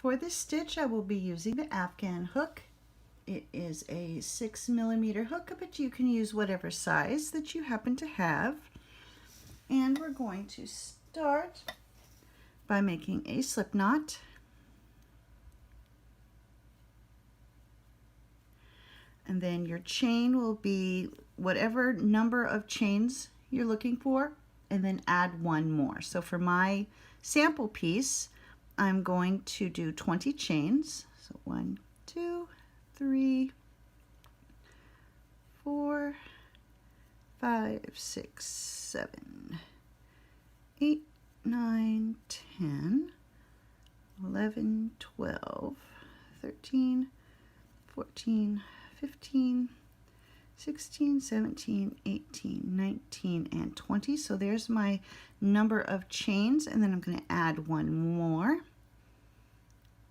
For this stitch, I will be using the Afghan hook. It is a 6mm hook, but you can use whatever size that you happen to have. And we're going to start by making a slip knot. And then your chain will be whatever number of chains you're looking for, and then add one more. So for my sample piece, I'm going to do 20 chains. So 1, 2, 3, 4, 5, 6, 7, 8, 9, 10, 11, 12, 13, 14, 15, 16, 17, 18, 19, and 20. So there's my number of chains, and then I'm going to add one more,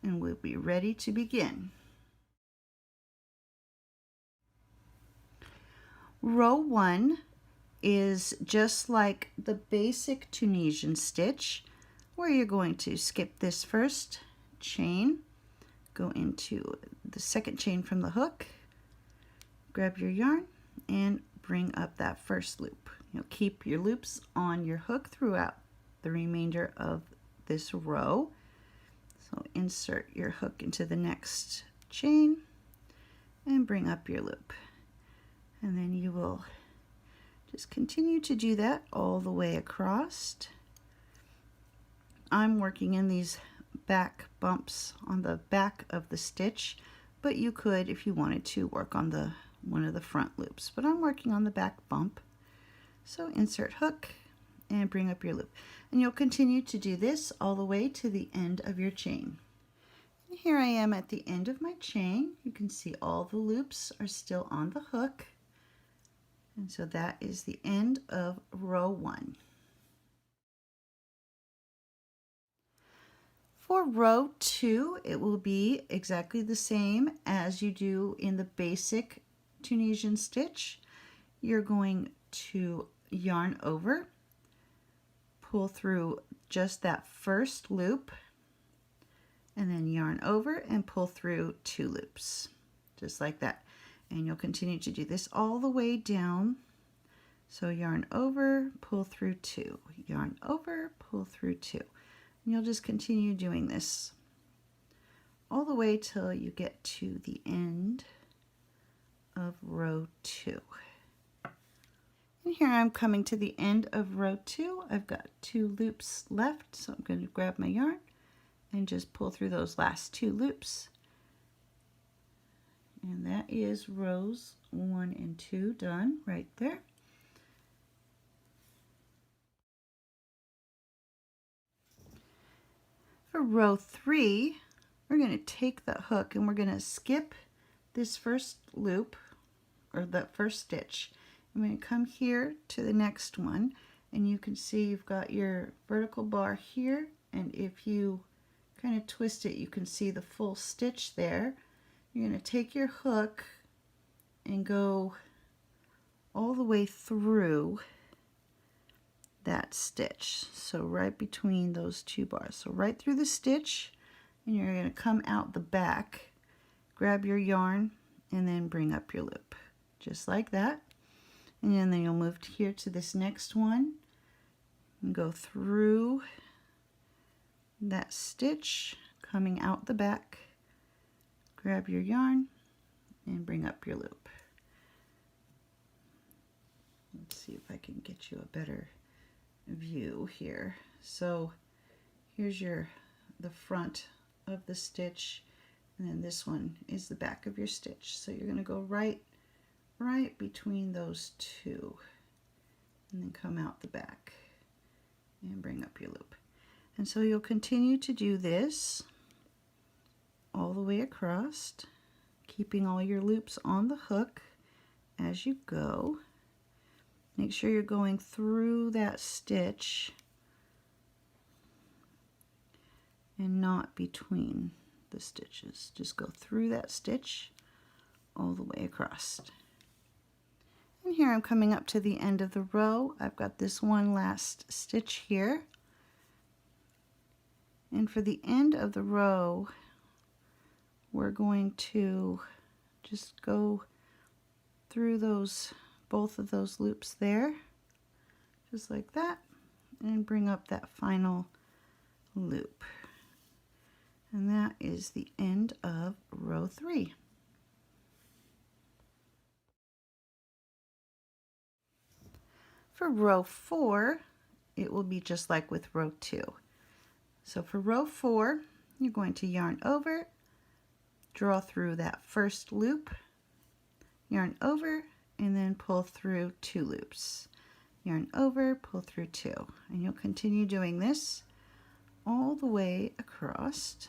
and we'll be ready to begin. Row 1 is just like the basic Tunisian stitch, where you're going to skip this first chain, go into the second chain from the hook, grab your yarn, and bring up that first loop. You'll keep your loops on your hook throughout the remainder of this row. So insert your hook into the next chain and bring up your loop. And then you will just continue to do that all the way across. I'm working in these back bumps on the back of the stitch, but you could, if you wanted to, work on one of the front loops, but I'm working on the back bump. So insert hook and bring up your loop, and you'll continue to do this all the way to the end of your chain. And here I am at the end of my chain. You can see all the loops are still on the hook, and so that is the end of row 1. For row 2, it will be exactly the same as you do in the basic Tunisian stitch. You're going to yarn over, pull through just that first loop, and then yarn over and pull through 2 loops, just like that. And you'll continue to do this all the way down. So yarn over, pull through 2, yarn over, pull through 2. And you'll just continue doing this all the way till you get to the end of row 2. And here I'm coming to the end of row 2. I've got 2 loops left, so I'm going to grab my yarn and just pull through those last 2 loops. And that is rows 1 and 2 done right there. For row 3, we're going to take the hook and we're going to skip this first loop, or the first stitch. I'm going to come here to the next one, and you can see you've got your vertical bar here, and if you kind of twist it, you can see the full stitch there. You're going to take your hook and go all the way through that stitch, so right between those 2 bars, so right through the stitch, and you're going to come out the back, grab your yarn, and then bring up your loop, just like that. And then you'll move here to this next one and go through that stitch, coming out the back, grab your yarn and bring up your loop. Let's see if I can get you a better view here. So here's the front of the stitch, and then this one is the back of your stitch. So you're going to go right between those 2, and then come out the back and bring up your loop. And so you'll continue to do this all the way across, keeping all your loops on the hook as you go. Make sure you're going through that stitch and not between the stitches. Just go through that stitch all the way across. And here I'm coming up to the end of the row. I've got this one last stitch here. And for the end of the row, we're going to just go through both of those loops there, just like that, and bring up that final loop. And that is the end of row 3. For row 4, it will be just like with row 2. So for row 4, you're going to yarn over, draw through that first loop, yarn over, and then pull through 2 loops. Yarn over, pull through 2. And you'll continue doing this all the way across.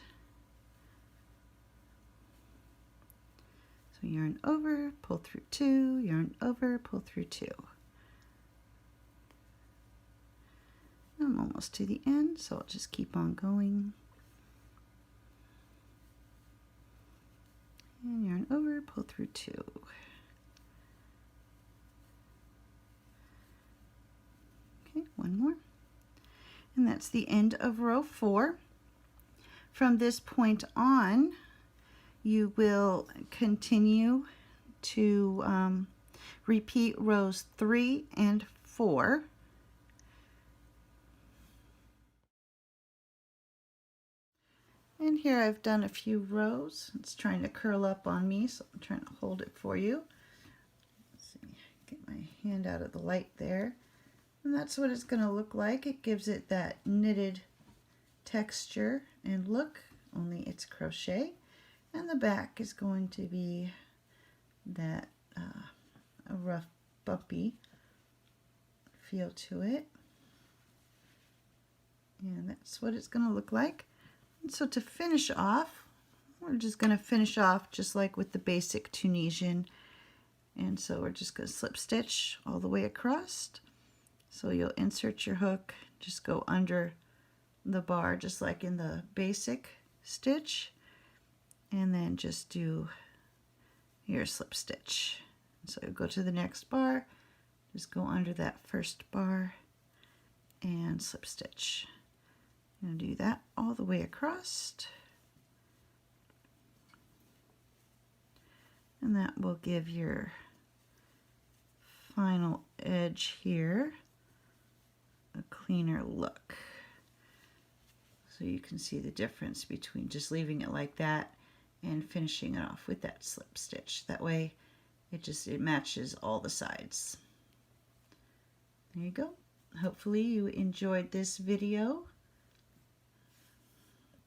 So yarn over, pull through 2, yarn over, pull through 2. I'm almost to the end, so I'll just keep on going. And yarn over, pull through 2. Okay, one more. And that's the end of row 4. From this point on, you will continue to repeat rows 3 and 4. And here I've done a few rows. It's trying to curl up on me, so I'm trying to hold it for you. Let's see, get my hand out of the light there. And that's what it's going to look like. It gives it that knitted texture and look, only it's crochet. And the back is going to be that a rough, bumpy feel to it. And that's what it's going to look like. And so to finish off, we're just going to finish off just like with the basic Tunisian. And so we're just going to slip stitch all the way across. So you'll insert your hook, just go under the bar just like in the basic stitch, and then just do your slip stitch. So you go to the next bar, just go under that first bar and slip stitch. And do that all the way across. And that will give your final edge here a cleaner look. So you can see the difference between just leaving it like that and finishing it off with that slip stitch. That way it matches all the sides. There you go. Hopefully you enjoyed this video.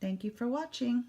Thank you for watching.